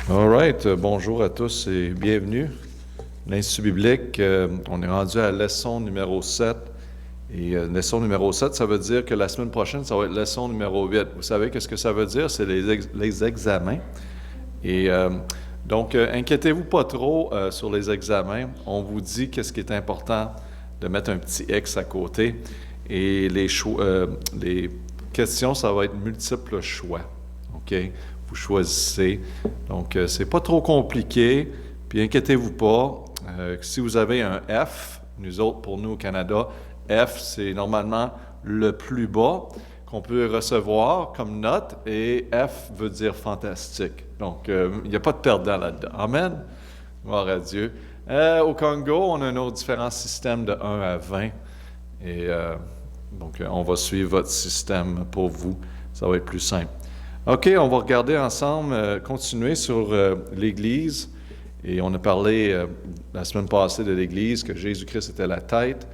All right. Bonjour à tous et bienvenue. L'Institut biblique, on est rendu à leçon numéro 7. Et leçon numéro 7, ça veut dire que la semaine prochaine, ça va être leçon numéro 8. Vous savez qu'est-ce que ça veut dire? C'est les examens. Et donc, inquiétez-vous pas trop sur les examens. On vous dit qu'est-ce qui est important de mettre un petit X à côté. Et les questions, ça va être multiples choix. OK? Vous choisissez. Donc, c'est pas trop compliqué. Puis, inquiétez-vous pas. Si vous avez un F, pour nous au Canada, F, c'est normalement le plus bas qu'on peut recevoir comme note. Et F veut dire fantastique. Donc, il n'y a pas de perdant là-dedans. Amen. Gloire à Dieu. Au Congo, on a nos différents systèmes de 1 à 20. Et donc, on va suivre votre système pour vous. Ça va être plus simple. OK, on va regarder ensemble, continuer sur l'Église. Et on a parlé la semaine passée de l'Église, que Jésus-Christ était la tête.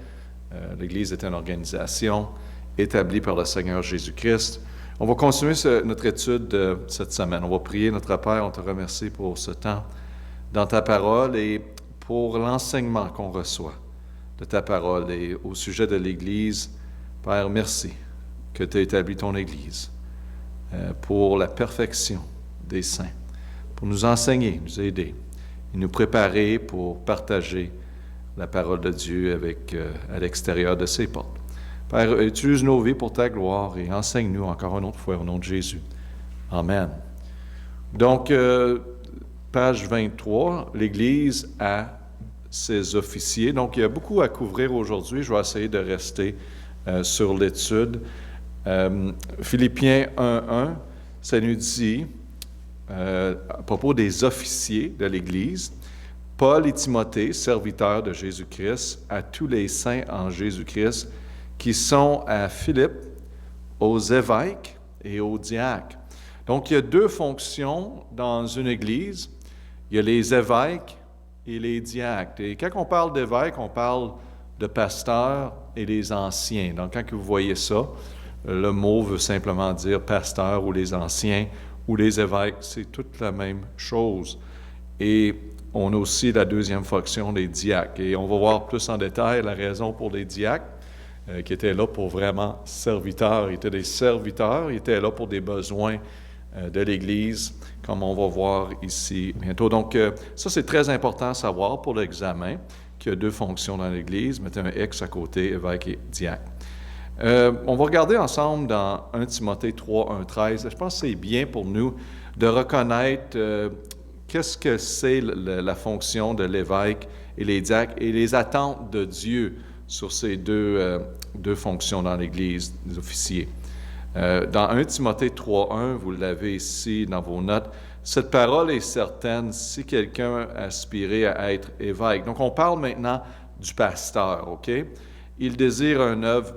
L'Église était une organisation établie par le Seigneur Jésus-Christ. On va continuer notre étude cette semaine. On va prier notre Père. On te remercie pour ce temps dans ta parole et pour l'enseignement qu'on reçoit de ta parole. Et au sujet de l'Église, Père, merci que tu as établi ton Église pour la perfection des saints, pour nous enseigner, nous aider et nous préparer pour partager la parole de Dieu à l'extérieur de ses portes. Père, utilise nos vies pour ta gloire et enseigne-nous encore une autre fois au nom de Jésus. Amen. Donc, page 23, l'Église a ses officiers. Donc, il y a beaucoup à couvrir aujourd'hui. Je vais essayer de rester sur l'étude. Philippiens 1.1, ça nous dit, à propos des officiers de l'Église, Paul et Timothée, serviteurs de Jésus-Christ, à tous les saints en Jésus-Christ, qui sont à Philippe, aux évêques et aux diacres. Donc, il y a deux fonctions dans une Église. Il y a les évêques et les diacres. Et quand on parle d'évêques, on parle de pasteurs et les anciens. Donc, quand vous voyez ça, le mot veut simplement dire pasteur ou les anciens ou les évêques. C'est toute la même chose. Et on a aussi la deuxième fonction, les diacres. Et on va voir plus en détail la raison pour les diacres, qui étaient là pour vraiment serviteurs. Ils étaient des serviteurs, ils étaient là pour des besoins de l'Église, comme on va voir ici bientôt. Donc, ça, c'est très important à savoir pour l'examen, qu'il y a deux fonctions dans l'Église. Mettez un X à côté, évêque et diacre. On va regarder ensemble dans 1 Timothée 3, 1, 13. Je pense que c'est bien pour nous de reconnaître qu'est-ce que c'est la fonction de l'évêque et les diacres et les attentes de Dieu sur ces deux fonctions dans l'Église, des officiers. Dans 1 Timothée 3, 1, vous l'avez ici dans vos notes, cette parole est certaine si quelqu'un aspirait à être évêque. Donc, on parle maintenant du pasteur, OK? Il désire une œuvre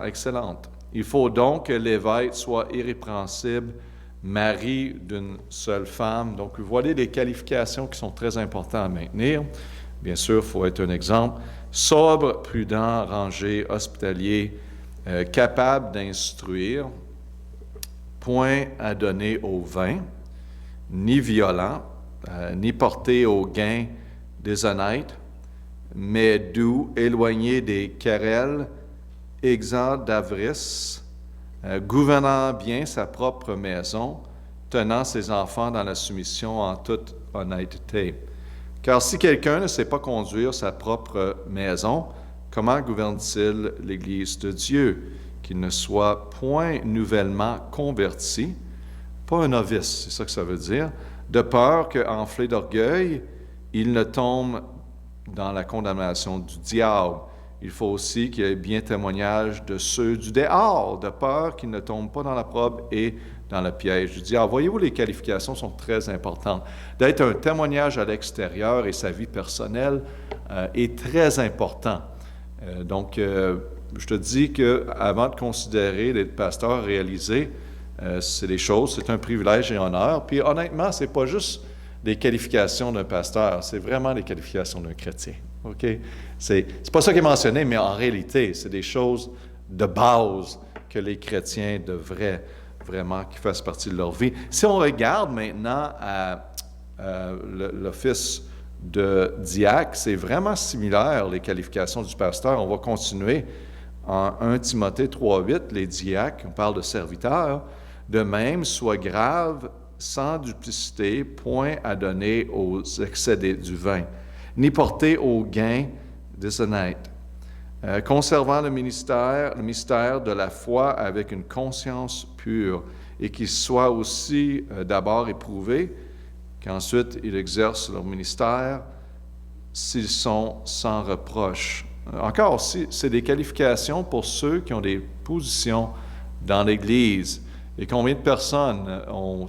excellente. Il faut donc que l'évêque soit irrépréhensible, mari d'une seule femme. Donc, vous voyez les qualifications qui sont très importantes à maintenir. Bien sûr, il faut être un exemple. Sobre, prudent, rangé, hospitalier, capable d'instruire, point à donner au vin, ni violent, ni porté au gain déshonnête, mais doux, éloigné des querelles, exempt d'avarice, gouvernant bien sa propre maison, tenant ses enfants dans la soumission en toute honnêteté. Car si quelqu'un ne sait pas conduire sa propre maison, comment gouverne-t-il l'Église de Dieu? Qu'il ne soit point nouvellement converti, pas un novice, c'est ça que ça veut dire, de peur qu'enflé d'orgueil, il ne tombe dans la condamnation du diable. Il faut aussi qu'il y ait bien témoignage de ceux du dehors, de peur qu'ils ne tombent pas dans la probe et dans le piège du diable. Voyez-vous, les qualifications sont très importantes. D'être un témoignage à l'extérieur et sa vie personnelle est très important. Donc, je te dis qu'avant de considérer d'être pasteur réalisé, c'est des choses, c'est un privilège et un honneur. Puis honnêtement, c'est pas juste des qualifications d'un pasteur, c'est vraiment les qualifications d'un chrétien. OK? C'est pas ça qui est mentionné, mais en réalité, c'est des choses de base que les chrétiens devraient vraiment qui fasse partie de leur vie. Si on regarde maintenant à l'office de diacre, c'est vraiment similaire, les qualifications du pasteur. On va continuer en 1 Timothée 3,8, les diacres, on parle de serviteurs, de même, soient graves, sans duplicité, point à donner aux excès du vin, ni porter au gain déshonnête, conservant le mystère de la foi avec une conscience pure, et qu'ils soient aussi d'abord éprouvés, qu'ensuite ils exercent leur ministère s'ils sont sans reproche. Encore, c'est des qualifications pour ceux qui ont des positions dans l'Église. Et combien de personnes ne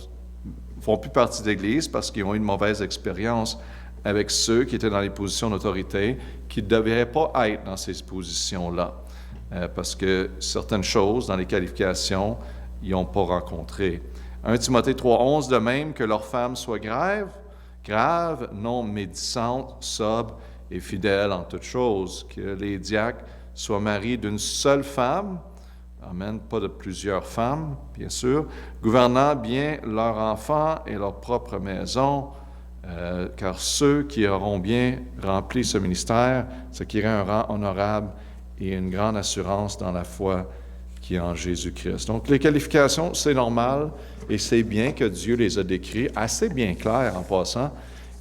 font plus partie de l'Église parce qu'ils ont eu une mauvaise expérience avec ceux qui étaient dans les positions d'autorité, qui ne devraient pas être dans ces positions-là, parce que certaines choses dans les qualifications, ils n'ont pas rencontré. 1 Timothée 3,11, de même que leurs femmes soient graves, non médisantes, sobres et fidèles en toutes choses, que les diacres soient mariés d'une seule femme, amen, pas de plusieurs femmes, bien sûr, gouvernant bien leurs enfants et leur propre maison, car ceux qui auront bien rempli ce ministère s'acquirent un rang honorable et une grande assurance dans la foi qui est en Jésus-Christ. Donc, les qualifications, c'est normal et c'est bien que Dieu les a décrites, assez bien claires en passant.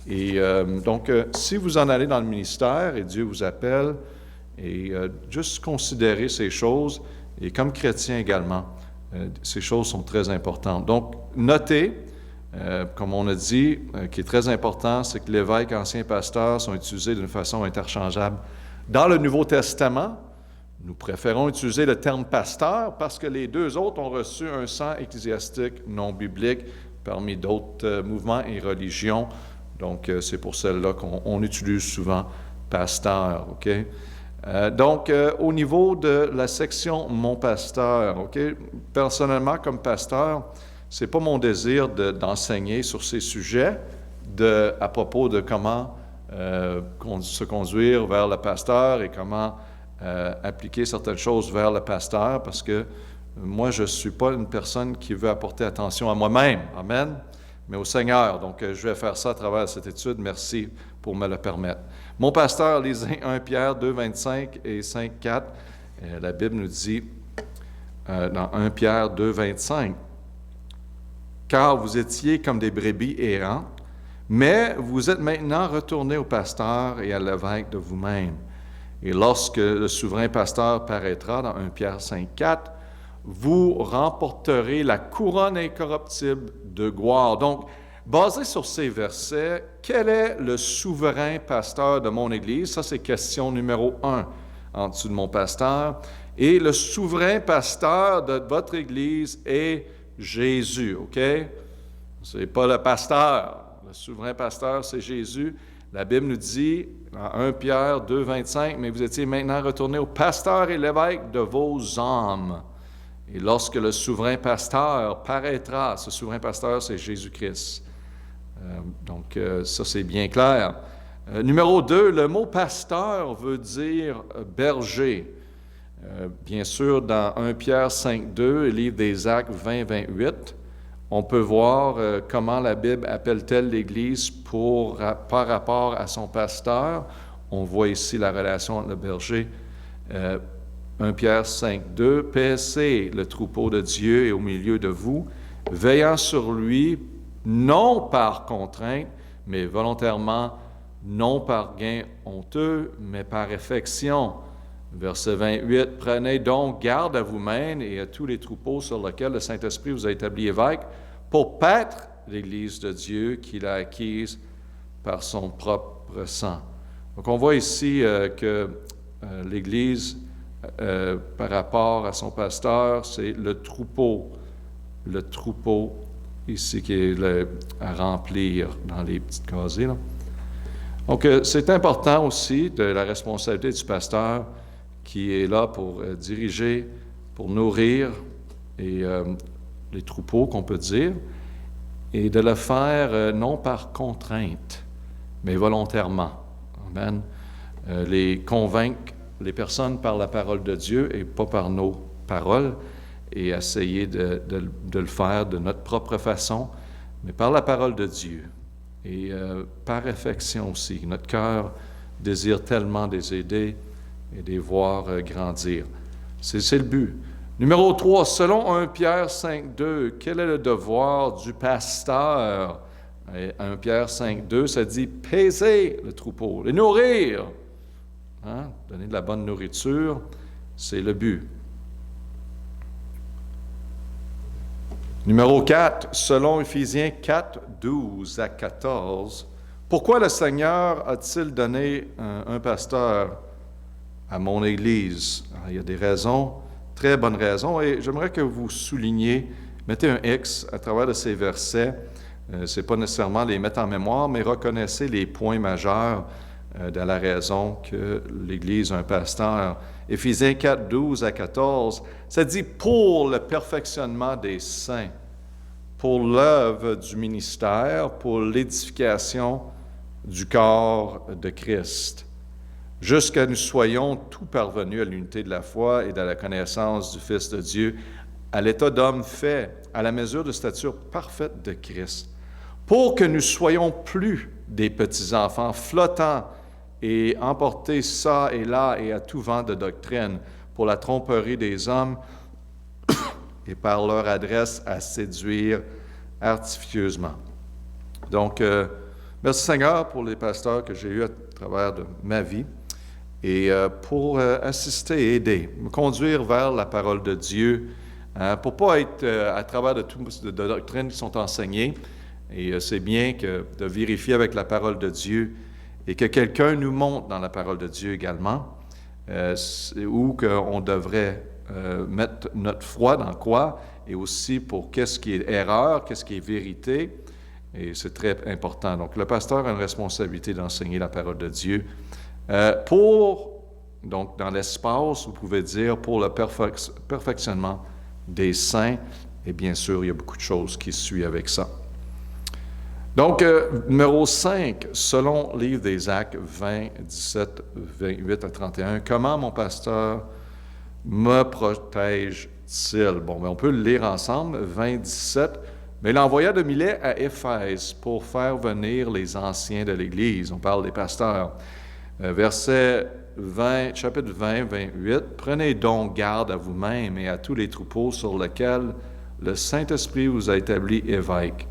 Et donc, si vous en allez dans le ministère et Dieu vous appelle, et juste considérer ces choses, et comme chrétien également, ces choses sont très importantes. Donc, notez, comme on a dit, qui est très important, c'est que l'évêque, ancien pasteur, sont utilisés d'une façon interchangeable. Dans le Nouveau Testament, nous préférons utiliser le terme pasteur parce que les deux autres ont reçu un sang ecclésiastique non biblique parmi d'autres mouvements et religions. Donc, c'est pour celle-là qu'on utilise souvent pasteur, OK? Donc, au niveau de la section « Mon pasteur », OK? Personnellement, comme pasteur, ce n'est pas mon désir d'enseigner sur ces sujets à propos de comment se conduire vers le pasteur et comment appliquer certaines choses vers le pasteur, parce que moi, je ne suis pas une personne qui veut apporter attention à moi-même, amen, mais au Seigneur. Donc, je vais faire ça à travers cette étude. Merci pour me le permettre. Mon pasteur, lisez 1 Pierre 2, 25 et 5, 4. La Bible nous dit, dans 1 Pierre 2, 25, « Car vous étiez comme des brebis errantes, mais vous êtes maintenant retournés au pasteur et à l'évêque de vous-même. Et lorsque le souverain pasteur paraîtra dans 1 Pierre 5, 4, vous remporterez la couronne incorruptible de gloire. » Donc, basé sur ces versets, quel est le souverain pasteur de mon Église? Ça, c'est question numéro 1 en dessous de mon pasteur. Et le souverain pasteur de votre Église est Jésus, OK? Ce n'est pas le pasteur. Le souverain pasteur, c'est Jésus. La Bible nous dit, dans 1 Pierre 2, 25, « Mais vous étiez maintenant retournés au pasteur et l'évêque de vos âmes. » Et lorsque le souverain pasteur paraîtra, ce souverain pasteur, c'est Jésus-Christ. Donc, ça, c'est bien clair. Numéro 2, le mot pasteur veut dire berger. Bien sûr, dans 1 Pierre 5, 2, le livre des Actes 20, 28, on peut voir comment la Bible appelle-t-elle l'Église par rapport à son pasteur. On voit ici la relation entre le berger. 1 Pierre 5, 2, « Paissez le troupeau de Dieu et au milieu de vous, veillant sur lui, non par contrainte, mais volontairement, non par gain honteux, mais par affection. » Verset 28, « Prenez donc garde à vous-même et à tous les troupeaux sur lesquels le Saint-Esprit vous a établi évêque, pour paître l'Église de Dieu qu'il a acquise par son propre sang. » Donc, on voit ici que l'Église, par rapport à son pasteur, c'est le troupeau ici qui est à remplir dans les petites casiers, là. Donc, c'est important aussi de la responsabilité du pasteur qui est là pour diriger, pour nourrir et les troupeaux, qu'on peut dire, et de le faire non par contrainte, mais volontairement. Amen. Les convaincre les personnes par la parole de Dieu et pas par nos paroles. et essayer de le faire de notre propre façon, mais par la parole de Dieu et par affection aussi. Notre cœur désire tellement de les aider et de les voir grandir. C'est le but. Numéro 3, selon 1 Pierre 5,2, quel est le devoir du pasteur? 1 Pierre 5,2, ça dit « Paiser le troupeau, le nourrir. » Donner de la bonne nourriture, c'est le but. Numéro 4, selon Éphésiens 4, 12 à 14, pourquoi le Seigneur a-t-il donné un pasteur à mon Église? Alors, il y a des raisons, très bonnes raisons, et j'aimerais que vous souligniez, mettez un X à travers de ces versets. Ce n'est pas nécessairement les mettre en mémoire, mais reconnaissez les points majeurs de la raison que l'Église a un pasteur. Éphésiens 4, 12 à 14, ça dit « pour le perfectionnement des saints, pour l'œuvre du ministère, pour l'édification du corps de Christ, jusqu'à nous soyons tout parvenus à l'unité de la foi et de la connaissance du Fils de Dieu, à l'état d'homme fait, à la mesure de stature parfaite de Christ, pour que nous soyons plus des petits-enfants flottants et emportés çà et là et à tout vent de doctrine, pour la tromperie des hommes et par leur adresse à séduire artificieusement. » Donc, merci Seigneur pour les pasteurs que j'ai eus à travers de ma vie et pour assister et aider, me conduire vers la parole de Dieu, pour ne pas être à travers de toutes de doctrines qui sont enseignées. Et c'est bien de vérifier avec la parole de Dieu et que quelqu'un nous montre dans la parole de Dieu également, où qu'on devrait mettre notre foi dans quoi, et aussi pour qu'est-ce qui est erreur, qu'est-ce qui est vérité, et c'est très important. Donc, le pasteur a une responsabilité d'enseigner la parole de Dieu. Donc, dans l'espace, vous pouvez dire pour le perfectionnement des saints, et bien sûr, il y a beaucoup de choses qui suivent avec ça. Donc, numéro 5, selon le livre des Actes 20, 17, 28 à 31, comment mon pasteur me protège-t-il? Bon, mais on peut le lire ensemble, 20, 17. Mais il envoya de Milet à Éphèse pour faire venir les anciens de l'Église. On parle des pasteurs. Verset 20, chapitre 20, 28. Prenez donc garde à vous-même et à tous les troupeaux sur lesquels le Saint-Esprit vous a établi évêque,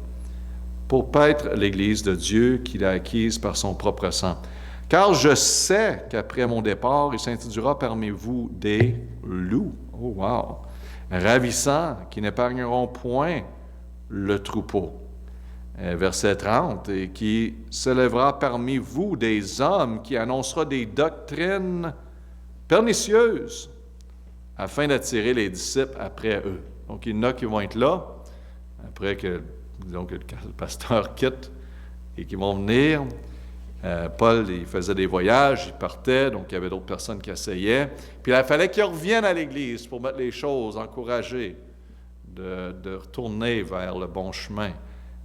pour paître l'Église de Dieu qu'il a acquise par son propre sang. Car je sais qu'après mon départ, il s'introduira parmi vous des loups, oh wow, ravissants, qui n'épargneront point le troupeau. Verset 30, et qui s'élèvera parmi vous des hommes qui annoncera des doctrines pernicieuses, afin d'attirer les disciples après eux. Donc, il y en a qui vont être là, après que donc, le pasteur quitte et qui vont venir. Paul, il faisait des voyages, il partait, donc il y avait d'autres personnes qui essayaient. Puis il fallait qu'ils reviennent à l'Église pour mettre les choses, encourager de retourner vers le bon chemin.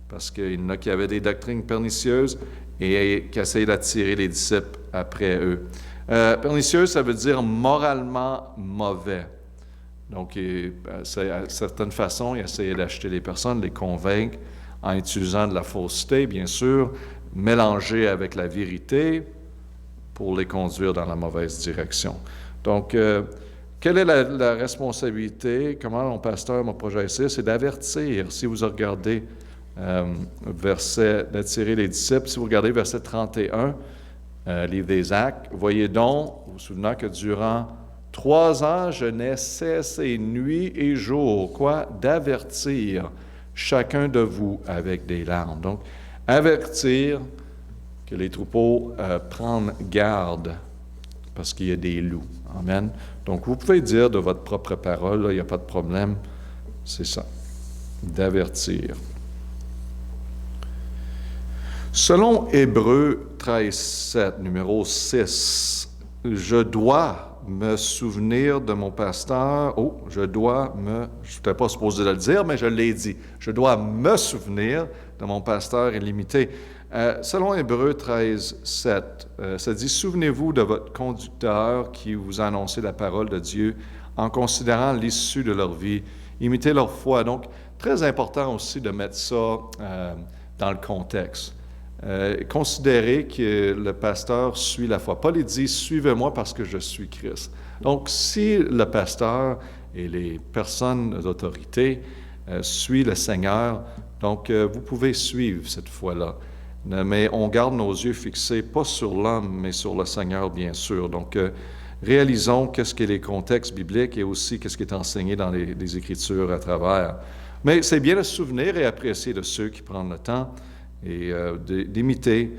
Parce qu'il y en a qui avaient des doctrines pernicieuses et qui essayaient d'attirer les disciples après eux. Pernicieux, ça veut dire moralement mauvais. Donc, à certaines façons, il essayait d'acheter les personnes, les convaincre en utilisant de la fausseté, bien sûr, mélangée avec la vérité pour les conduire dans la mauvaise direction. Donc, quelle est la responsabilité? Comment mon pasteur m'a projeté? C'est d'avertir. Si vous regardez d'attirer les disciples, si vous regardez verset 31, livre des Actes, voyez donc, vous vous souvenez que durant 3 ans, je n'ai cessé nuit et jour, quoi? D'avertir chacun de vous avec des larmes. Donc, avertir que les troupeaux prennent garde parce qu'il y a des loups. Amen. Donc, vous pouvez dire de votre propre parole, là, il n'y a pas de problème, c'est ça, d'avertir. Selon Hébreux 13, 7, numéro 6, je dois me souvenir de mon pasteur. Je n'étais pas supposé de le dire, mais je l'ai dit. Je dois me souvenir de mon pasteur illimité. Selon Hébreux 13, 7, ça dit « Souvenez-vous de votre conducteur qui vous a annoncé la parole de Dieu en considérant l'issue de leur vie Imiter leur foi. Donc, très important aussi de mettre ça dans le contexte. Considérez que le pasteur suit la foi. Paul dit « Suivez-moi parce que je suis Christ ». Donc, si le pasteur et les personnes d'autorité suivent le Seigneur, donc vous pouvez suivre cette foi-là. Mais on garde nos yeux fixés, pas sur l'homme, mais sur le Seigneur, bien sûr. Donc, réalisons qu'est-ce qu'est les contextes bibliques et aussi qu'est-ce qui est enseigné dans les Écritures à travers. Mais c'est bien de se souvenir et apprécier de ceux qui prennent le temps et d'imiter,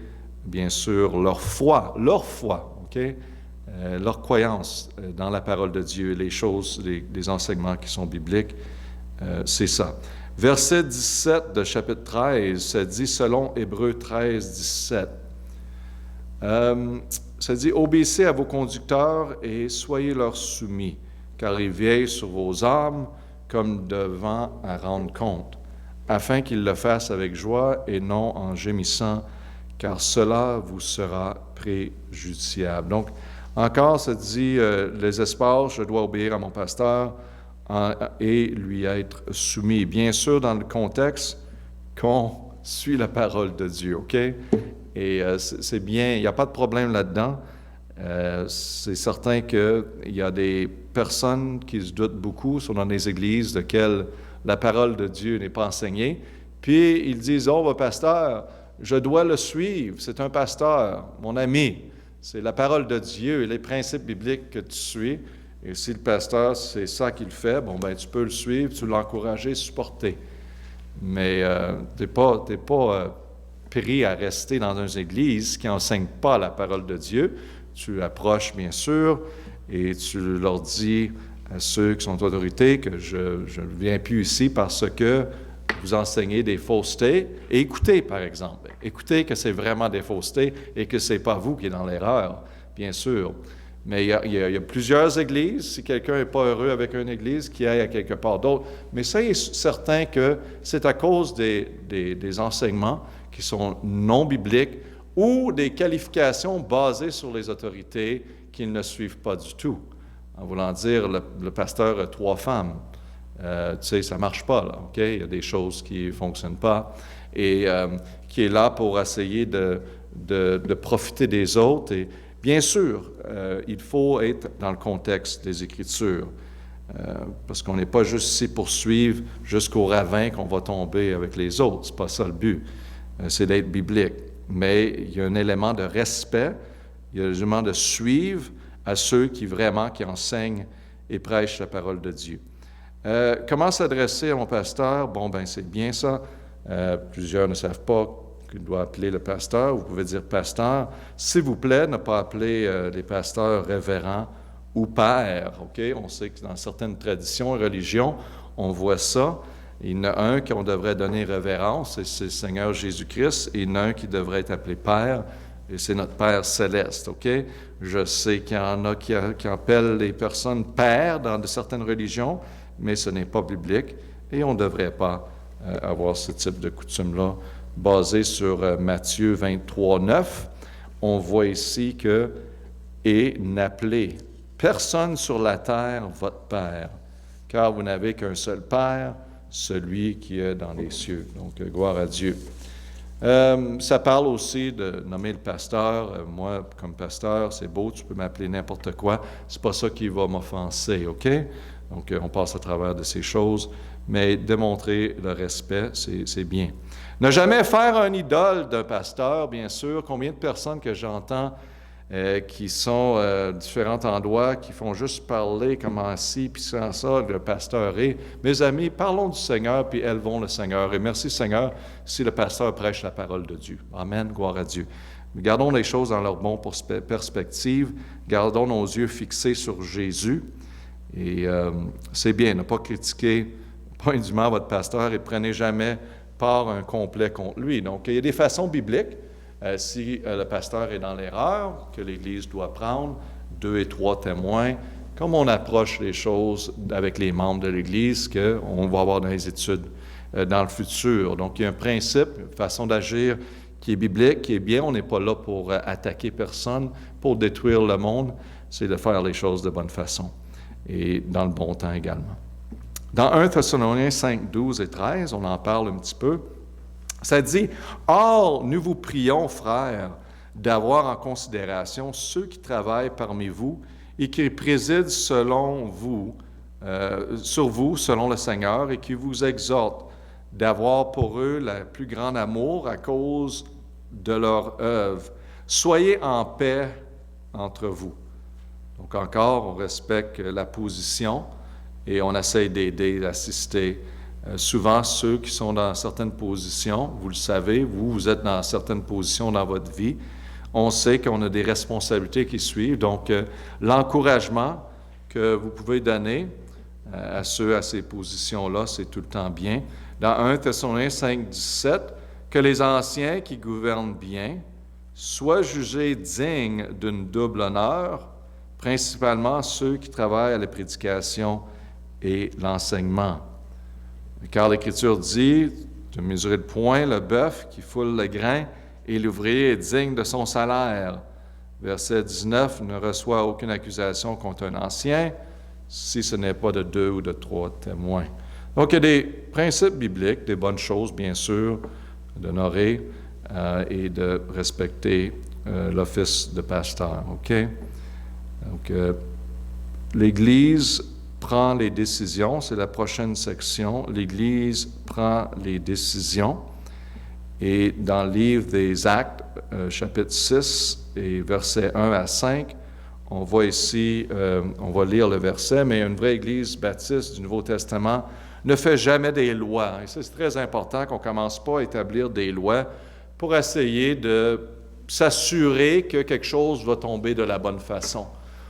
bien sûr, leur foi, OK? Leur croyance dans la parole de Dieu, les choses, les enseignements qui sont bibliques, c'est ça. Verset 17 de chapitre 13, ça dit, selon Hébreux 13, 17, ça dit « Obéissez à vos conducteurs et soyez leur soumis, car ils veillent sur vos âmes comme devant à rendre compte, afin qu'ils le fassent avec joie et non en gémissant, car cela vous sera préjudiciable. » Donc, encore, ça dit les espaces, je dois obéir à mon pasteur et lui être soumis. Bien sûr, dans le contexte qu'on suit la parole de Dieu, OK? Et c'est bien, il n'y a pas de problème là-dedans. C'est certain qu'il y a des personnes qui se doutent beaucoup, sont dans des églises desquelles la parole de Dieu n'est pas enseignée. Puis ils disent, oh, pasteur, je dois le suivre, c'est un pasteur, mon ami. C'est la parole de Dieu et les principes bibliques que tu suis. Et si le pasteur, c'est ça qu'il fait, bon, ben tu peux le suivre, tu l'encourager, supporter. Mais tu n'es pas pris à rester dans une église qui n'enseigne pas la parole de Dieu. Tu approches, bien sûr, et tu leur dis à ceux qui sont autorités que je ne viens plus ici parce que vous enseignez des faussetés. Et écoutez, par exemple. Écoutez que c'est vraiment des faussetés et que ce n'est pas vous qui êtes dans l'erreur, bien sûr. Mais il y a plusieurs églises. Si quelqu'un n'est pas heureux avec une église, qu'il aille à quelque part d'autre. Mais soyez certain que c'est à cause des enseignements qui sont non bibliques ou des qualifications basées sur les autorités qu'ils ne suivent pas du tout. En voulant dire, le pasteur a 3 femmes. Tu sais, ça ne marche pas, là, OK? Il y a des choses qui ne fonctionnent pas. Et qui est là pour essayer de profiter des autres. Et bien sûr, il faut être dans le contexte des Écritures. Parce qu'on n'est pas juste ici pour suivre jusqu'au ravin qu'on va tomber avec les autres. Ce n'est pas ça le but. C'est d'être biblique. Mais il y a un élément de respect, il y a un élément de suivre à ceux qui enseignent et prêchent la parole de Dieu. Comment s'adresser à mon pasteur? Bon, ben c'est bien ça. Plusieurs ne savent pas qu'il doit appeler le pasteur. Vous pouvez dire pasteur. S'il vous plaît, ne pas appeler les pasteurs révérends ou pères. OK? On sait que dans certaines traditions et religions, on voit ça. Il y en a un qu'on devrait donner révérence, et c'est le Seigneur Jésus-Christ, et il y en a un qui devrait être appelé Père, et c'est notre Père céleste, OK? Je sais qu'il y en a qui appellent les personnes Pères dans certaines religions, mais ce n'est pas biblique, et on ne devrait pas avoir ce type de coutume-là. Basé sur Matthieu 23, 9, on voit ici que « Et n'appelez personne sur la terre votre Père, car vous n'avez qu'un seul Père, celui qui est dans les cieux. » Donc, gloire à Dieu. Ça parle aussi de nommer le pasteur. Moi, comme pasteur, c'est beau, tu peux m'appeler n'importe quoi. C'est pas ça qui va m'offenser, OK? Donc, on passe à travers de ces choses. Mais démontrer le respect, c'est bien. Ne jamais faire un idole d'un pasteur, bien sûr. Combien de personnes que j'entends qui sont à différents endroits, qui font juste parler comment ci, puis ça, le pasteur est. Mes amis, parlons du Seigneur, puis élevons le Seigneur. Et merci Seigneur si le pasteur prêche la parole de Dieu. Amen, gloire à Dieu. Gardons les choses dans leur bonne perspective. Gardons nos yeux fixés sur Jésus. Et c'est bien, ne pas critiquer pas indûment votre pasteur et prenez jamais part un complet contre lui. Donc, il y a des façons bibliques. Si le pasteur est dans l'erreur, que l'Église doit prendre 2 et 3 témoins, comme on approche les choses avec les membres de l'Église, qu'on va avoir dans les études dans le futur. Donc, il y a un principe, une façon d'agir qui est biblique, qui est bien. On n'est pas là pour attaquer personne, pour détruire le monde. C'est de faire les choses de bonne façon et dans le bon temps également. Dans 1 Thessaloniciens 5, 12 et 13, on en parle un petit peu, ça dit « Or, nous vous prions, frères, d'avoir en considération ceux qui travaillent parmi vous et qui président sur vous, selon le Seigneur, et qui vous exhortent d'avoir pour eux le plus grand amour à cause de leur œuvre. Soyez en paix entre vous. » Donc encore, on respecte la position et on essaie d'aider, d'assister. Souvent, ceux qui sont dans certaines positions, vous le savez, vous êtes dans certaines positions dans votre vie, on sait qu'on a des responsabilités qui suivent. Donc, l'encouragement que vous pouvez donner à ceux à ces positions-là, c'est tout le temps bien. Dans 1 Thessaloniciens 5, 17, que les anciens qui gouvernent bien soient jugés dignes d'une double honneur, principalement ceux qui travaillent à la prédication et l'enseignement. Car l'Écriture dit, de mesurer le point, le bœuf qui foule le grain, et l'ouvrier est digne de son salaire. Verset 19, ne reçoit aucune accusation contre un ancien, si ce n'est pas de 2 ou de 3 témoins. Donc, il y a des principes bibliques, des bonnes choses, bien sûr, d'honorer et de respecter l'office de pasteur. OK? Donc, l'Église prend les décisions, c'est la prochaine section. L'Église prend les décisions. Et dans le livre des Actes, chapitre 6 et versets 1 à 5, on voit ici, on va lire le verset, mais une vraie Église baptiste du Nouveau Testament ne fait jamais des lois. Et ça, c'est très important qu'on ne commence pas à établir des lois pour essayer de s'assurer que quelque chose va tomber de la bonne façon.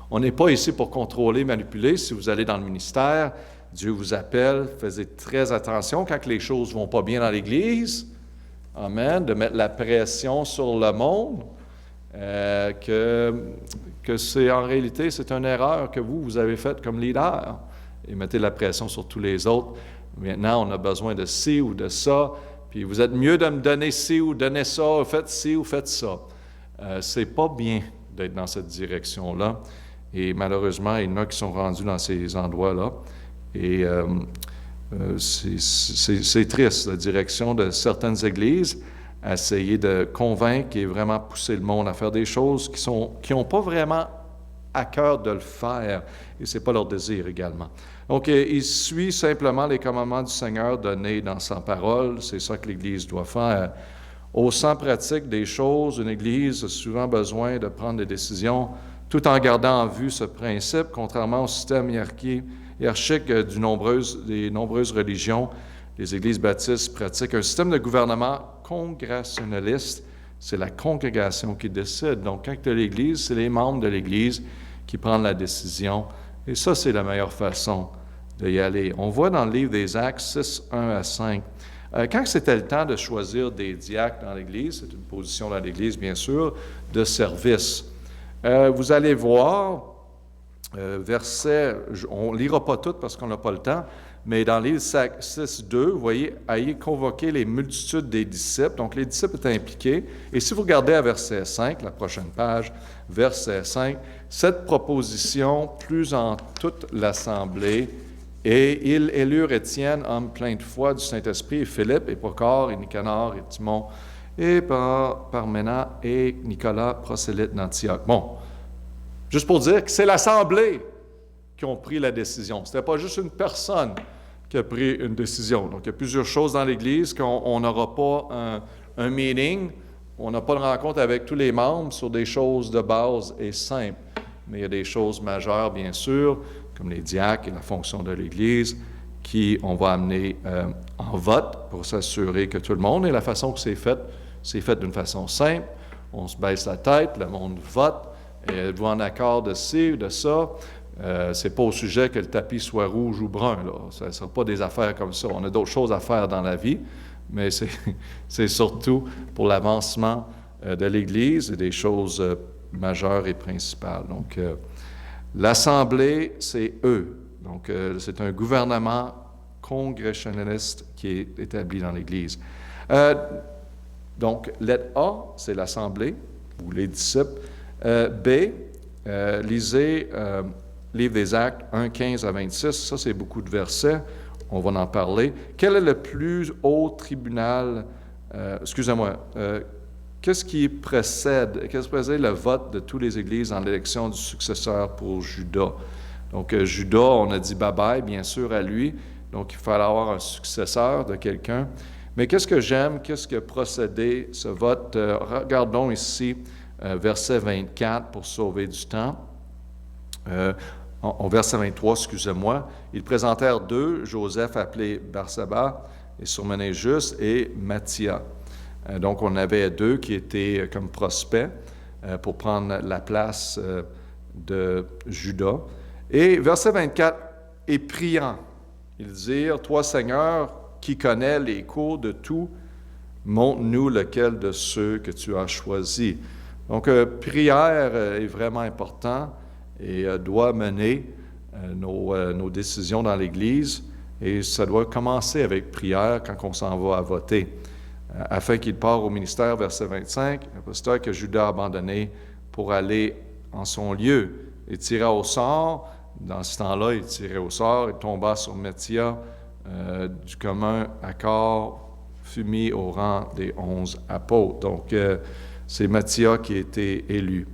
On n'est pas ici pour contrôler, manipuler. Si vous allez dans le ministère, Dieu vous appelle, faites très attention quand les choses ne vont pas bien dans l'Église. Amen, de mettre la pression sur le monde, que c'est en réalité, c'est une erreur que vous avez faite comme leader. Et mettez la pression sur tous les autres. Maintenant, on a besoin de ci ou de ça, puis vous êtes mieux de me donner ci ou donner ça, faites ci ou faites ça. C'est pas bien d'être dans cette direction-là. Et malheureusement, il y en a qui sont rendus dans ces endroits-là. Et c'est triste, la direction de certaines églises, à essayer de convaincre et vraiment pousser le monde à faire des choses qui n'ont pas vraiment à cœur de le faire. Et ce n'est pas leur désir également. Donc, il suit simplement les commandements du Seigneur donnés dans sa parole. C'est ça que l'Église doit faire. Au sens pratique des choses, une Église a souvent besoin de prendre des décisions tout en gardant en vue ce principe, contrairement au système hiérarchique des nombreuses religions. Les Églises baptistes pratiquent un système de gouvernement congrégationaliste. C'est la congrégation qui décide. Donc, quand tu as l'Église, c'est les membres de l'Église qui prennent la décision. Et ça, c'est la meilleure façon d'y aller. On voit dans le livre des Actes 6, 1 à 5. Quand c'était le temps de choisir des diacres dans l'Église, c'est une position dans l'Église, bien sûr, de service. Vous allez voir, verset, on ne lira pas tout parce qu'on n'a pas le temps, mais dans le livre 6, 2, vous voyez, ayez convoqué les multitudes des disciples. Donc, les disciples étaient impliqués. Et si vous regardez à verset 5, la prochaine page, verset 5, cette proposition plus en toute l'assemblée, et ils élurent Étienne, homme plein de foi du Saint-Esprit, et Philippe, et Procor, et Nicanor, et Timon, et Parména, et Nicolas, prosélyte d'Antioche. Bon, juste pour dire que c'est l'assemblée qui ont pris la décision. Ce n'était pas juste une personne qui a pris une décision. Donc, il y a plusieurs choses dans l'Église qu'on n'aura pas un meeting, on n'a pas de rencontre avec tous les membres sur des choses de base et simples. Mais il y a des choses majeures, bien sûr, comme les diacres et la fonction de l'Église, qu'on va amener en vote pour s'assurer que tout le monde, et la façon que c'est fait d'une façon simple. On se baisse la tête, le monde vote, et êtes-vous en accord de ci ou de ça? C'est pas au sujet que le tapis soit rouge ou brun, là. Ça ne sera pas des affaires comme ça. On a d'autres choses à faire dans la vie, mais c'est surtout pour l'avancement de l'Église et des choses majeures et principales. Donc, l'Assemblée, c'est eux. Donc, c'est un gouvernement congrégationaliste qui est établi dans l'Église. Donc, lettre A, c'est l'Assemblée, ou les disciples. B, lisez livre des Actes 1, 15 à 26. Ça, c'est beaucoup de versets. on va en parler. Quel est le plus haut tribunal, qu'est-ce qui précède le vote de toutes les églises en l'élection du successeur pour Judas? Donc, Judas, on a dit bye-bye, bien sûr, à lui. Donc, il fallait avoir un successeur de quelqu'un. Mais qu'est-ce que j'aime? Qu'est-ce que procédé ce vote? Regardons ici verset 24 pour sauver du temps. En verset 23, excusez-moi. Ils présentèrent deux, Joseph appelé Barsabas et surnommé Juste, et Matthias. Donc, on avait deux qui étaient comme prospects pour prendre la place de Judas. Et verset 24, et priant, ils dirent, toi Seigneur, qui connais les cours de tout, montre-nous lequel de ceux que tu as choisis. Donc, prière est vraiment important et doit mener nos décisions dans l'Église. Et ça doit commencer avec prière quand on s'en va à voter. Afin qu'il parte au ministère, verset 25, l'apostole que Judas a abandonné pour aller en son lieu. Il tira au sort. Dans ce temps-là, il tirait au sort, il tomba sur Matthias, du commun accord fut mis au rang des 11 apôtres. Donc, c'est Matthias qui a été élu.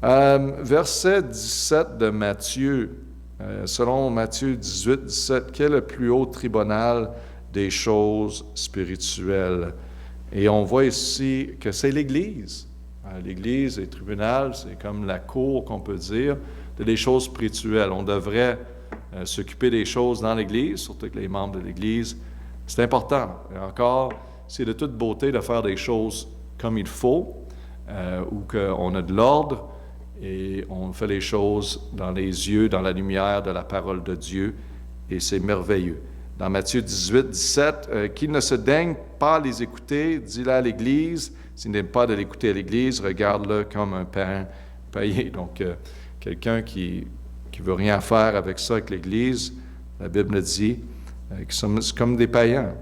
Verset 17 de Matthieu, selon Matthieu 18, 17, quel est le plus haut tribunal des choses spirituelles? Et on voit ici que c'est l'Église. L'Église et le tribunal, c'est comme la cour, qu'on peut dire, des choses spirituelles. On devrait s'occuper des choses dans l'Église, surtout que les membres de l'Église. C'est important. Et encore, c'est de toute beauté de faire des choses comme il faut, où on a de l'ordre et on fait les choses dans les yeux, dans la lumière de la parole de Dieu, et c'est merveilleux. Dans Matthieu 18, 17, qu'il ne se daigne pas les écouter, dis-le à l'Église. S'il n'aime pas de l'écouter à l'Église, regarde-le comme un païen. Donc, quelqu'un qui ne veut rien faire avec ça, avec l'Église, la Bible dit qu'ils sont comme des païens.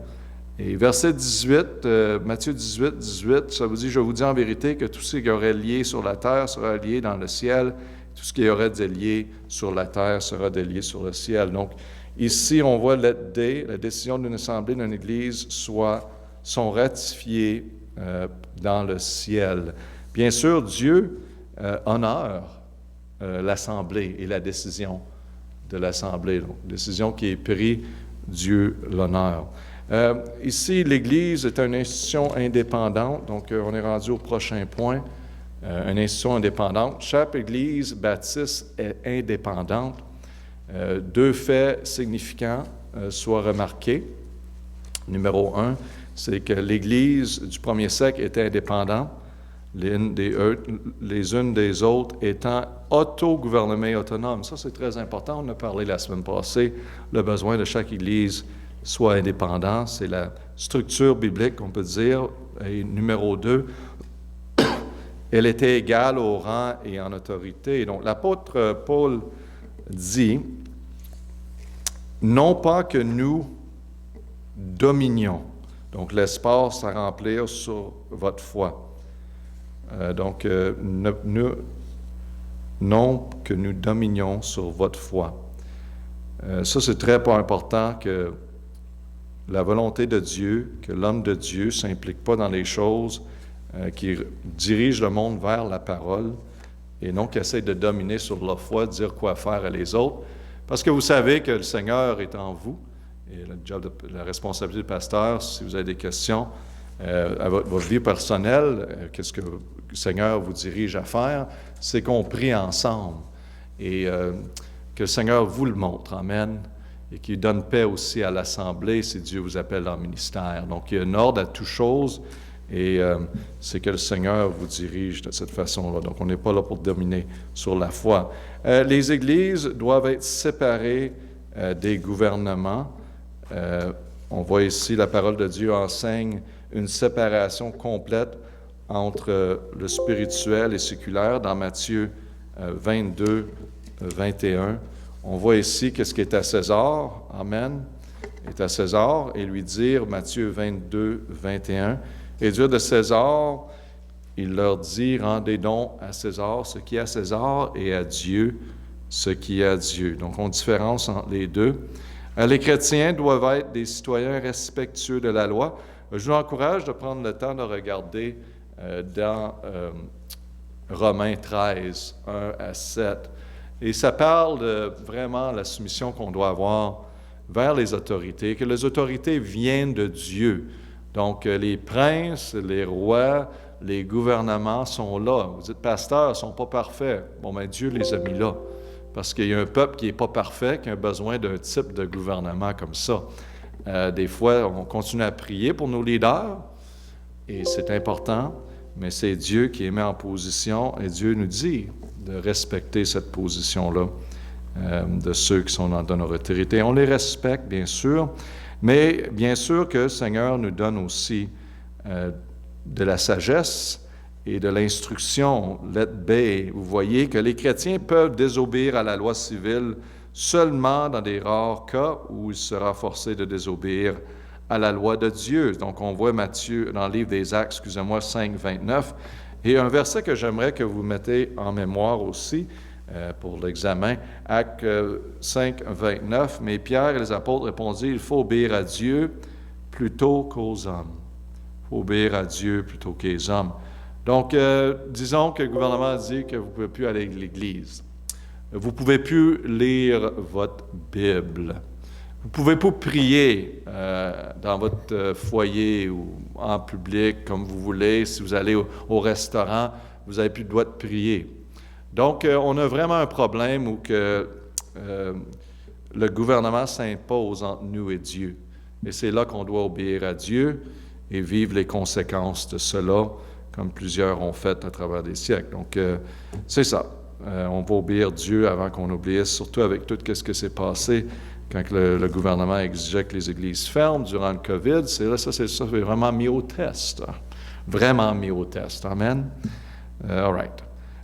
Et verset 18, Matthieu 18, 18, ça vous dit, je vous dis en vérité que tout ce qui aurait lié sur la terre sera lié dans le ciel, tout ce qui aurait délié sur la terre sera délié sur le ciel. Donc, ici, on voit la décision d'une assemblée, d'une Église, sont ratifiées dans le ciel. Bien sûr, Dieu honore l'Assemblée et la décision de l'Assemblée. Donc, décision qui est prise, Dieu l'honneur. Ici, l'Église est une institution indépendante, donc on est rendu au prochain point, une institution indépendante. Chaque Église baptiste est indépendante. Deux faits significants soient remarqués. Numéro 1, c'est que l'Église du premier siècle était indépendante, les unes des autres étant autogouvernées autonomes. Ça, c'est très important. On a parlé la semaine passée, le besoin de chaque Église soit indépendante. C'est la structure biblique, on peut dire. Et numéro 2, elle était égale au rang et en autorité. Donc, l'apôtre Paul dit, non pas que nous dominions, donc l'espace à remplir sur votre foi. Non que nous dominions sur votre foi. Ça, c'est très important que la volonté de Dieu, que l'homme de Dieu ne s'implique pas dans les choses qui dirigent le monde vers la parole et non qu'il essaie de dominer sur leur foi, de dire quoi faire à les autres. Parce que vous savez que le Seigneur est en vous. Et la responsabilité du pasteur, si vous avez des questions, à votre vie personnelle, qu'est-ce que le Seigneur vous dirige à faire, c'est qu'on prie ensemble et que le Seigneur vous le montre. Amen. Et qu'il donne paix aussi à l'Assemblée si Dieu vous appelle dans le ministère. Donc, il y a un ordre à toutes choses et c'est que le Seigneur vous dirige de cette façon-là. Donc, on n'est pas là pour dominer sur la foi. Les églises doivent être séparées des gouvernements. On voit ici, la parole de Dieu enseigne une séparation complète entre le spirituel et séculaire dans Matthieu 22, 21. On voit ici qu'est-ce qui est à César, Amen, est à César, et lui dire, Matthieu 22, 21, et dire de César, il leur dit, rendez donc à César ce qui est à César et à Dieu ce qui est à Dieu. Donc, on différence entre les deux. Les chrétiens doivent être des citoyens respectueux de la loi. Je vous encourage de prendre le temps de regarder dans Romains 13, 1 à 7. Et ça parle de vraiment la soumission qu'on doit avoir vers les autorités, que les autorités viennent de Dieu. Donc, les princes, les rois, les gouvernements sont là. Vous dites, pasteur, ils ne sont pas parfaits. Bon, mais Dieu les a mis là. Parce qu'il y a un peuple qui n'est pas parfait, qui a besoin d'un type de gouvernement comme ça. Des fois, on continue à prier pour nos leaders, et c'est important, mais c'est Dieu qui les met en position, et Dieu nous dit de respecter cette position-là de ceux qui sont dans notre autorité. On les respecte, bien sûr, mais bien sûr que le Seigneur nous donne aussi de la sagesse et de l'instruction. Let be. Vous voyez que les chrétiens peuvent désobéir à la loi civile seulement dans des rares cas où il sera forcé de désobéir à la loi de Dieu. Donc, on voit Matthieu, dans le livre des Actes, 5, 29, et un verset que j'aimerais que vous mettez en mémoire aussi pour l'examen, Actes 5, 29, « Mais Pierre et les apôtres répondirent, il faut obéir à Dieu plutôt qu'aux hommes. » Il faut obéir à Dieu plutôt qu'aux hommes. Donc, disons que le gouvernement dit que vous ne pouvez plus aller à l'Église. Vous ne pouvez plus lire votre Bible. Vous ne pouvez pas prier dans votre foyer ou en public comme vous voulez. Si vous allez au restaurant, vous n'avez plus le droit de prier. Donc, on a vraiment un problème où que, le gouvernement s'impose entre nous et Dieu. Et c'est là qu'on doit obéir à Dieu et vivre les conséquences de cela, comme plusieurs ont fait à travers des siècles. Donc, c'est ça. On va obéir Dieu avant qu'on obéisse, surtout avec tout ce qui s'est passé quand le gouvernement exigeait que les églises ferment durant le COVID. C'est vraiment mis au test. Vraiment mis au test. Amen. All right.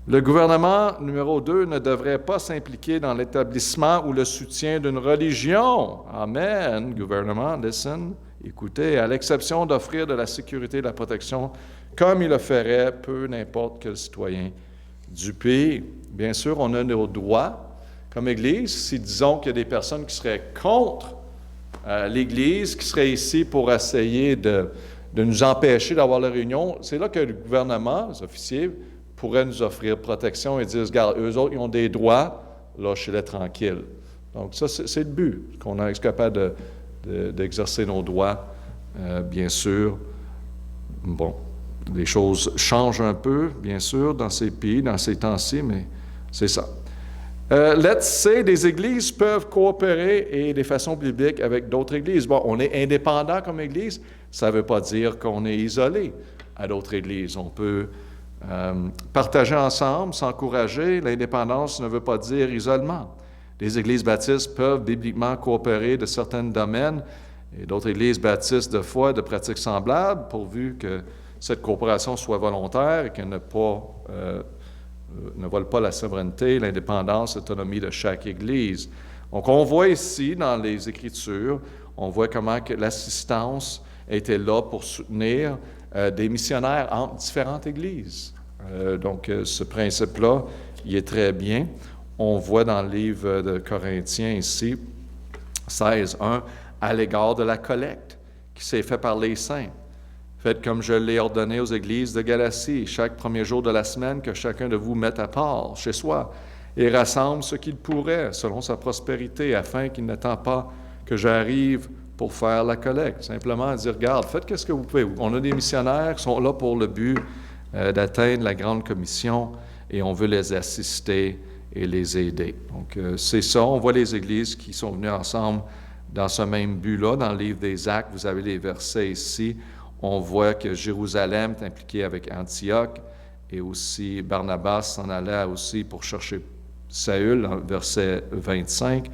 Le gouvernement, numéro 2, ne devrait pas s'impliquer dans l'établissement ou le soutien d'une religion. Amen. Gouvernement, listen, écoutez, à l'exception d'offrir de la sécurité et de la protection comme il le ferait peu n'importe quel citoyen du pays. Bien sûr, on a nos droits comme Église. Si disons qu'il y a des personnes qui seraient contre l'Église, qui seraient ici pour essayer de nous empêcher d'avoir la réunion, c'est là que le gouvernement, les officiers, pourraient nous offrir protection et dire, regarde, eux autres, ils ont des droits, lâchez-les tranquilles. Donc ça, c'est le but, qu'on est capable d'exercer nos droits, bien sûr. Bon. Les choses changent un peu, bien sûr, dans ces pays, dans ces temps-ci, mais c'est ça. Let's say, des églises peuvent coopérer et de façon biblique avec d'autres églises. Bon, on est indépendant comme église, ça ne veut pas dire qu'on est isolé à d'autres églises. On peut partager ensemble, s'encourager. L'indépendance ne veut pas dire isolement. Les églises baptistes peuvent bibliquement coopérer de certains domaines et d'autres églises baptistes de foi, de pratiques semblables, pourvu que cette coopération soit volontaire et qu'elle ne vole pas la souveraineté, l'indépendance, l'autonomie de chaque Église. Donc, on voit ici, dans les Écritures, on voit comment que l'assistance était là pour soutenir des missionnaires entre différentes Églises. Donc, ce principe-là, il est très bien. On voit dans le livre de Corinthiens ici, 16:1, à l'égard de la collecte qui s'est faite par les saints. Faites comme je l'ai ordonné aux églises de Galatie, chaque premier jour de la semaine, que chacun de vous mette à part chez soi et rassemble ce qu'il pourrait selon sa prospérité, afin qu'il n'attend pas que j'arrive pour faire la collecte. Simplement dire, regarde, faites ce que vous pouvez. On a des missionnaires qui sont là pour le but d'atteindre la grande commission et on veut les assister et les aider. Donc, c'est ça. On voit les églises qui sont venues ensemble dans ce même but-là. Dans le livre des Actes, vous avez les versets ici. On voit que Jérusalem est impliqué avec Antioche et aussi Barnabas s'en allait aussi pour chercher Saül, verset 25.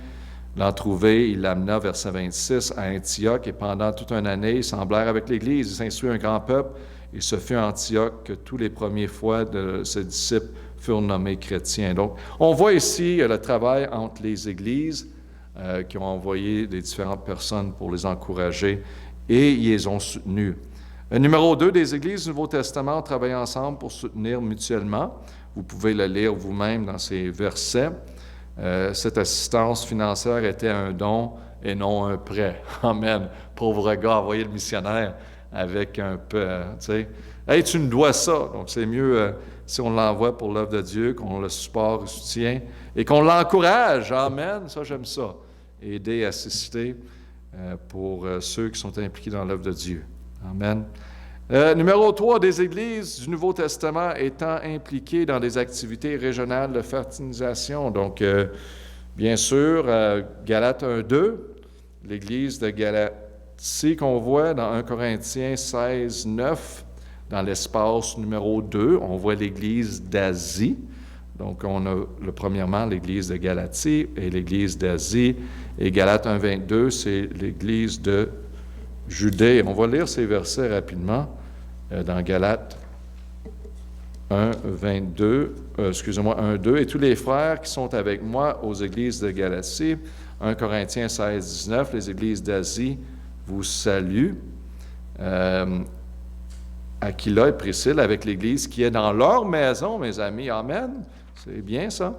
L'en trouver, il l'amena, verset 26, à Antioche et pendant toute une année, ils semblèrent avec l'Église. Il s'instruit un grand peuple et ce fut à Antioche que tous les premiers fois de ses disciples furent nommés chrétiens. Donc, on voit ici le travail entre les Églises qui ont envoyé des différentes personnes pour les encourager et ils les ont soutenus. Numéro 2, des églises du Nouveau Testament ont travaillé ensemble pour soutenir mutuellement. Vous pouvez le lire vous-même dans ces versets. Cette assistance financière était un don et non un prêt. Amen. Pauvre gars, envoyer le missionnaire avec un peu, tu sais. Hey, tu nous dois ça. Donc, c'est mieux si on l'envoie pour l'œuvre de Dieu, qu'on le supporte, soutient, et qu'on l'encourage. Amen. Ça, j'aime ça. Aider, assister pour ceux qui sont impliqués dans l'œuvre de Dieu. Amen. Numéro 3, des églises du Nouveau Testament étant impliquées dans des activités régionales de fraternisation. Donc, bien sûr, Galates 1:2, l'église de Galatie qu'on voit dans 1 Corinthiens 16:9, dans l'espace numéro 2, on voit l'église d'Asie. Donc, on a premièrement l'église de Galatie et l'église d'Asie. Et Galates 1:22, c'est l'église de Judée. On va lire ces versets rapidement dans Galates 1:2. Et tous les frères qui sont avec moi aux églises de Galatie, 1 Corinthiens 16:19, les églises d'Asie vous saluent. Aquila et Priscille avec l'église qui est dans leur maison, mes amis. Amen. C'est bien ça.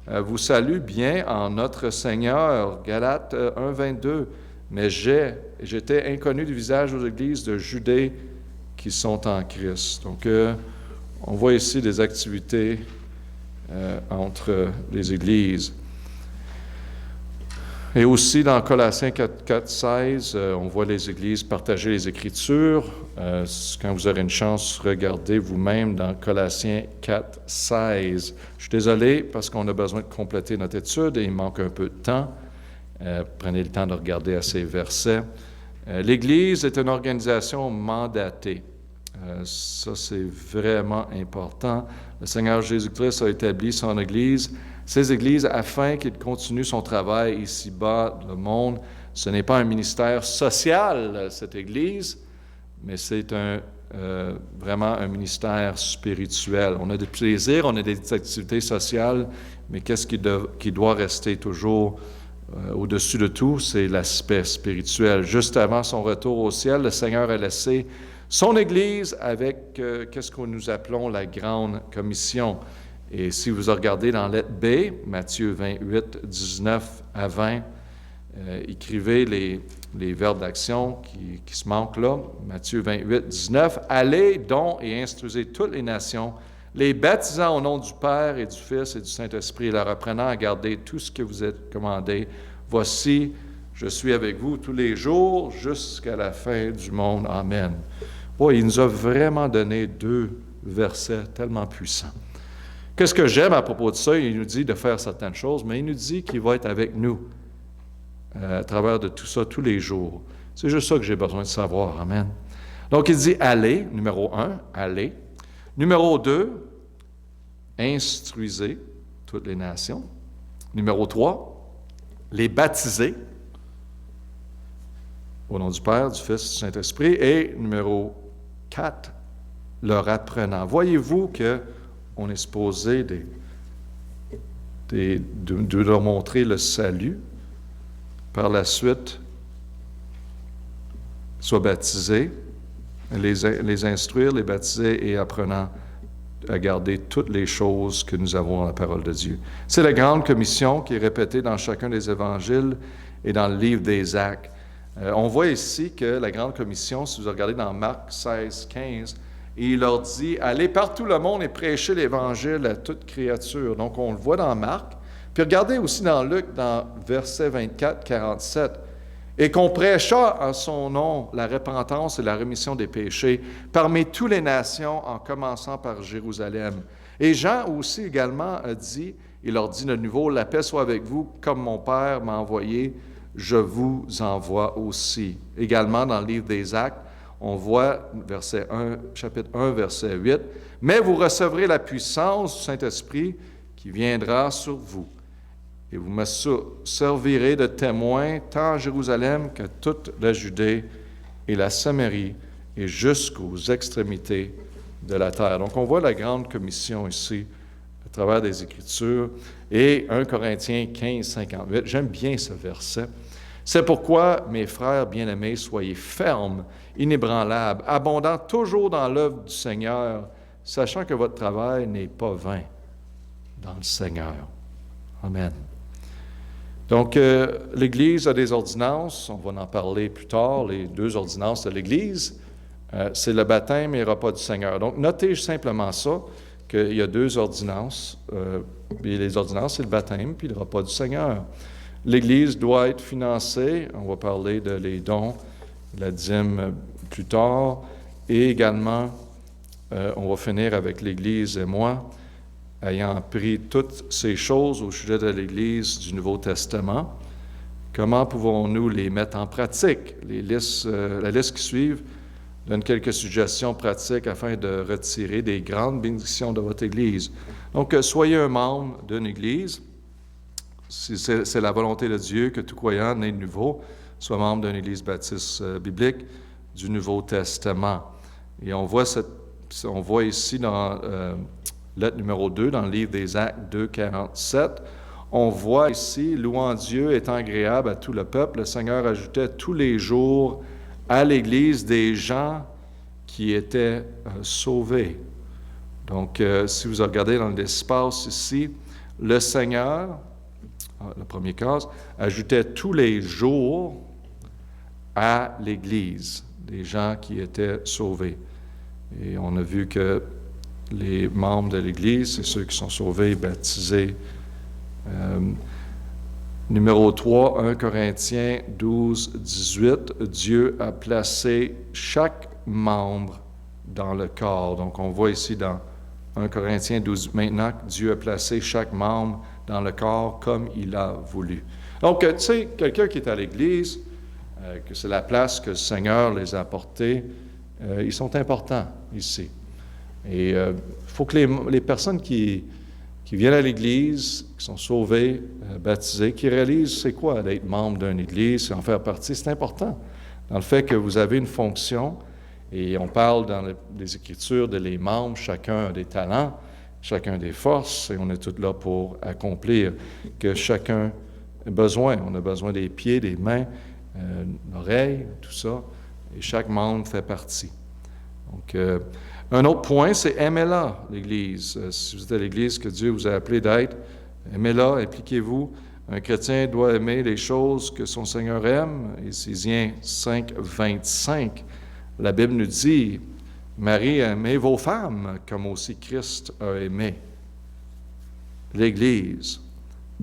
Vous salue bien en notre Seigneur. Galates 1:22. Mais j'étais inconnu du visage aux églises de Judée qui sont en Christ. Donc, on voit ici des activités entre les églises. Et aussi, dans Colossiens 4:16, on voit les églises partager les Écritures. Quand vous aurez une chance, regardez vous-même dans Colossiens 4:16. Je suis désolé parce qu'on a besoin de compléter notre étude et il manque un peu de temps. Prenez le temps de regarder à ces versets. L'Église est une organisation mandatée. Ça, c'est vraiment important. Le Seigneur Jésus-Christ a établi son Église, ses Églises, afin qu'il continue son travail ici-bas, dans le monde. Ce n'est pas un ministère social, cette Église, mais c'est vraiment un ministère spirituel. On a des plaisirs, on a des activités sociales, mais qu'est-ce qui doit rester toujours au-dessus de tout? C'est l'aspect spirituel. Juste avant son retour au ciel, le Seigneur a laissé son Église avec qu'est-ce que nous appelons la Grande Commission. Et si vous regardez dans lettre B, Matthieu 28, 19 à 20, écrivez les verbes d'action qui se manquent là. Matthieu 28, 19. « Allez donc et instruisez toutes les nations, les baptisant au nom du Père et du Fils et du Saint-Esprit, et leur apprenant à garder tout ce que vous êtes commandé. Voici, je suis avec vous tous les jours jusqu'à la fin du monde. Amen. » Boy, il nous a vraiment donné 2 versets tellement puissants. Qu'est-ce que j'aime à propos de ça? Il nous dit de faire certaines choses, mais il nous dit qu'il va être avec nous à travers de tout ça tous les jours. C'est juste ça que j'ai besoin de savoir. Amen. Donc, il dit « Allez », numéro 1, « Allez ». Numéro 2, « Instruisez toutes les nations ». Numéro 3, « Les baptiser » au nom du Père, du Fils et du Saint-Esprit. Et numéro 4, « Leur apprenant ». Voyez-vous qu'on est supposé de leur montrer le salut. Par la suite, soient baptisés, les instruire, les baptiser et apprenant à garder toutes les choses que nous avons dans la parole de Dieu. C'est la grande commission qui est répétée dans chacun des évangiles et dans le livre des Actes. On voit ici que la grande commission, si vous regardez dans Marc 16, 15, il leur dit « Allez partout le monde et prêchez l'Évangile à toute créature ». Donc, on le voit dans Marc. Puis regardez aussi dans Luc, dans verset 24, 47. « Et qu'on prêcha en son nom la repentance et la rémission des péchés parmi toutes les nations, en commençant par Jérusalem. » Et Jean aussi également a dit, il leur dit de nouveau « La paix soit avec vous, comme mon Père m'a envoyé, je vous envoie aussi. » Également dans le livre des Actes, on voit chapitre 1, verset 8, « Mais vous recevrez la puissance du Saint-Esprit qui viendra sur vous. Et vous me servirez de témoins tant à Jérusalem que toute la Judée et la Samarie et jusqu'aux extrémités de la terre. » Donc on voit la grande commission ici à travers des Écritures. Et 1 Corinthiens 15, 58, j'aime bien ce verset. « C'est pourquoi, mes frères bien-aimés, soyez fermes, inébranlables, abondants toujours dans l'œuvre du Seigneur, sachant que votre travail n'est pas vain dans le Seigneur. » Amen. Donc, l'Église a des ordonnances, on va en parler plus tard, les 2 ordonnances de l'Église, c'est le baptême et le repas du Seigneur. Donc, notez simplement ça, qu'il y a 2 ordonnances, et les ordonnances, c'est le baptême puis le repas du Seigneur. L'Église doit être financée, on va parler de les dons, la dîme plus tard, et également, on va finir avec l'Église et moi, ayant appris toutes ces choses au sujet de l'Église du Nouveau Testament, comment pouvons-nous les mettre en pratique? La liste qui suit donne quelques suggestions pratiques afin de retirer des grandes bénédictions de votre Église. Donc, soyez un membre d'une Église. C'est la volonté de Dieu que tout croyant né de nouveau soit membre d'une Église baptiste biblique du Nouveau Testament. Et on voit ici dans lettre numéro 2, dans le livre des Actes 2, 47, on voit ici, louant Dieu, étant agréable à tout le peuple, le Seigneur ajoutait tous les jours à l'Église des gens qui étaient sauvés. Donc, si vous regardez dans l'espace ici, le Seigneur, la première case, ajoutait tous les jours à l'Église des gens qui étaient sauvés. Et on a vu que les membres de l'Église, c'est ceux qui sont sauvés, baptisés. Numéro 3, 1 Corinthiens 12, 18, Dieu a placé chaque membre dans le corps. Donc, on voit ici dans 1 Corinthiens 12, maintenant que Dieu a placé chaque membre dans le corps comme il a voulu. Donc, tu sais, quelqu'un qui est à l'Église, que c'est la place que le Seigneur les a apportés, ils sont importants ici. Et il faut que les personnes qui viennent à l'Église, qui sont sauvées, baptisées, qui réalisent c'est quoi d'être membre d'une Église, en faire partie, c'est important. Dans le fait que vous avez une fonction, et on parle dans les Écritures de les membres, chacun a des talents, chacun des forces, et on est tous là pour accomplir que chacun a besoin. On a besoin des pieds, des mains, l'oreille, tout ça, et chaque membre fait partie. Donc, un autre point, c'est aimez-la, l'Église. Si vous êtes à l'Église que Dieu vous a appelé d'être, aimez-la, impliquez-vous. Un chrétien doit aimer les choses que son Seigneur aime. Éphésiens 5, 25, la Bible nous dit, Marie, aimez vos femmes comme aussi Christ a aimé l'Église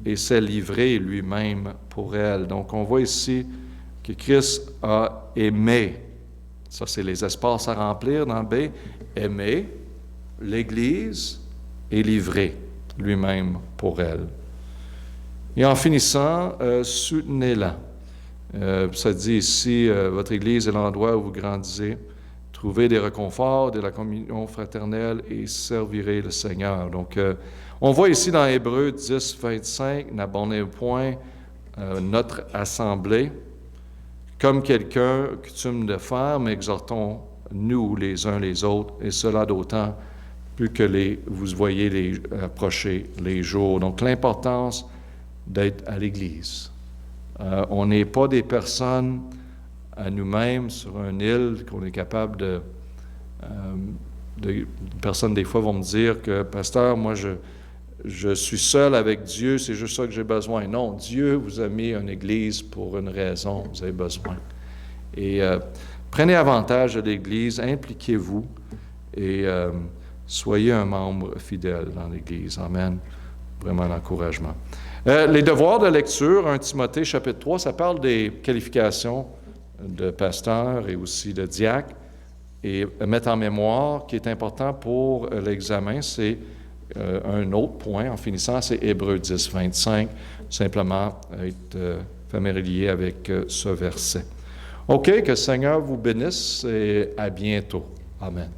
et s'est livré lui-même pour elle. Donc, on voit ici que Christ a aimé. Ça, c'est les espaces à remplir dans B. Aimer l'Église et livrer lui-même pour elle. Et en finissant, soutenez-la. Ça dit ici, votre Église est l'endroit où vous grandissez. Trouvez des réconforts, de la communion fraternelle et servirez le Seigneur. Donc, on voit ici dans Hébreux 10, 25, n'abandonnez point notre assemblée, comme quelqu'un coutume de faire, mais exhortons-nous les uns les autres, et cela d'autant plus que vous voyez approcher les jours. Donc, l'importance d'être à l'Église. On n'est pas des personnes à nous-mêmes sur une île qu'on est capable personnes, des fois, vont me dire que, pasteur, moi, je suis seul avec Dieu, c'est juste ça que j'ai besoin. Non, Dieu vous a mis une Église pour une raison, vous avez besoin. Et prenez avantage de l'Église, impliquez-vous et soyez un membre fidèle dans l'Église. Amen. Vraiment l'encouragement. Les devoirs de lecture, 1 Timothée chapitre 3, ça parle des qualifications de pasteur et aussi de diacre. Et mettre en mémoire, qui est important pour l'examen, c'est un autre point, en finissant, c'est Hébreux 10, 25, simplement être familier avec ce verset. OK, que le Seigneur vous bénisse et à bientôt. Amen.